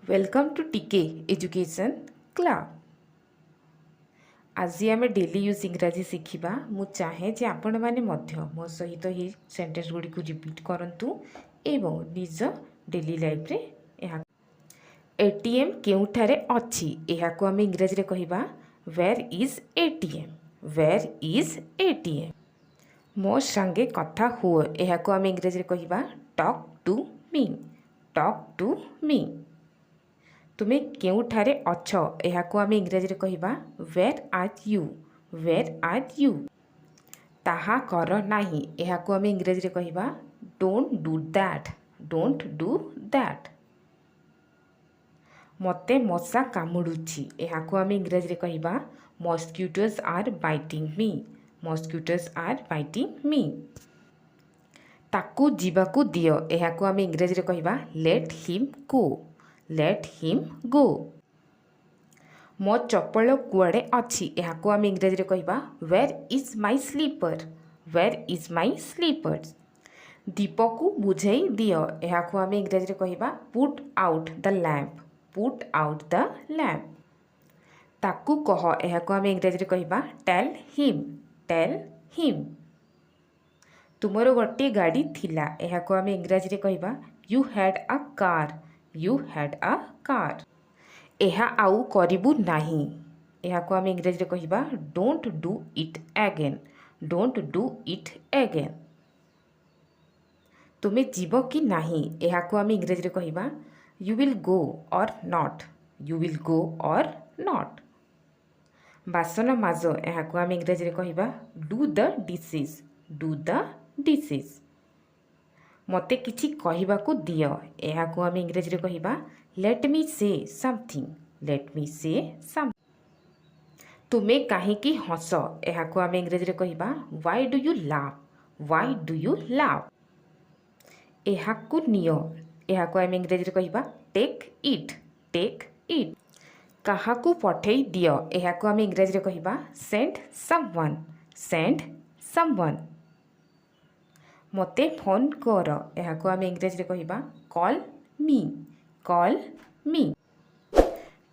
Welcome to टीके education club. आज आम डेली यूज इंग्राजी शिखा। मु चाहे जे आपण मैंने मो सहित ही सेंटेंस गुड़ी को रिपीट करंतु एवं निज डेली लाइफ रे यह एटीएम केउठारे अछि एहाको आम इंग्राजी रे कहिबा where is ATM. Where is ATM. मो संगे कथा हुओ एहाको आम इंग्राजी रे कहिबा talk to me. Talk to me. तुमे केउठारे अछ एहाको आम इंग्राजी रे कहिबा where are you. Where are you. ताहा कर नाही एहाको आम इंग्राजी रे कहिबा don't do that. Don't do that. मते मशा कामुडुछि एहाको आम इंग्राजी रे कहिबा mosquitoes are biting me. Mosquitoes are biting मी। ताकू जीवाकू दियो एहाको आम इंग्राजी रे कहिबा let him go. Let him go. मो चपल कुआडे अछि एहाको आम इंग्राजी रे कहिबा where is my slipper. Where is my slipper. दीपकू बुझेई दियो एहाको आम इंग्राजी रे कहिबा put out the lamp. Put out the lamp. ताकू कह एहाको आम इंग्राजी रे कहिबा टेल हिम। Tell him. तुमरो गोटे गाड़ी थिला एहाको आम इंग्राजी रे कहिबा you had a car. You had a car. एहा आउ करिबू नाही एहाको आम इंग्राजी रे कहिबा don't do it again. Don't do it again. तुमे जीव कि नाही एहाको आम इंग्राजी रे कहिबा यू विल गो और नॉट। यू विल गो और नॉट। बासन माज एहाको आम इंग्राजी रे कहिबा do the dishes. Do the dishes. मते किछि कहिबाकू दियो एहाको आम इंग्राजी रे कहिबा लेट मी से समथिंग। लेट मी से समथिंग। तुमे काहेकि हस एहाको आम इंग्राजी रे कहिबा why do you laugh. Why do you laugh. एहाकू नियो एहाको आम इंग्राजी रे कहिबा टेक इट। Take it. काहाकू पठेई दियो एहाको आम इंग्राजी रे कहिबा सेंड समवन। Send someone. मते फोन कर एहाको आम इंग्राजी रे कहिबा call me. Call me.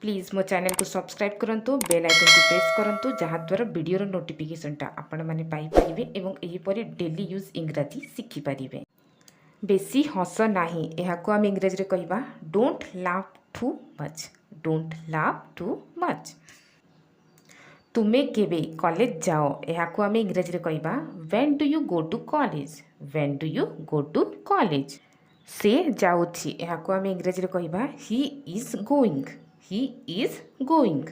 Please मो चैनल को सब्सक्राइब करंतु बेल आइकन को प्रेस करंतु जहाँ द्वारा वीडियो नोटिफिकेशनटा आपण माने पाई परिबे एवं एही परी डेली यूज इंग्राजी शिखि परिबे। बेसी हस नाही एहाको आम इंग्राजी रे कहिबा don't laugh too much. Don't laugh too much. तुमे केबे कॉलेज जाओ एहाको आम इंग्राजी रे कहिबा when do you go to college. When do you go to college. से जाउछि एहाको आम इंग्राजी रे कहिबा he is going. He is going.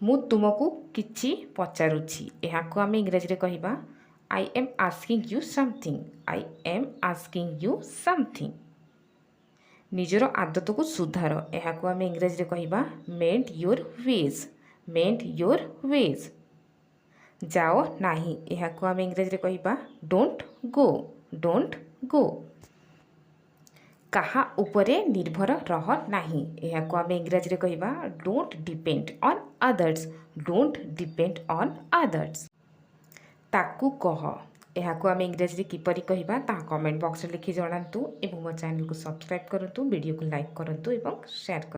मु तुमको किछि पचारुछि एहाको आम इंग्राजी रे कहिबा I am asking you something. I am asking you something. निजर आदत को सुधार एहाको आम इंग्राजी रे कहिबा mend your ways. Mend your ways. जाओ नाही एहाको आम इंग्राजी रे कहिबा डोंट गो। Don't go. काहा उपरे निर्भर रह नाही एहाको आम इंग्राजी रे कहिबा don't depend on others. Don't depend on others. ताकू कह एहाको आम इंग्राजी रे किपरि कहिबा ता कमेंट बॉक्स रे लिखि जणांतु एवं मो चैनल को सब्सक्राइब करंतु वीडियो को लाइक करंतु एवं शेयर करंतु।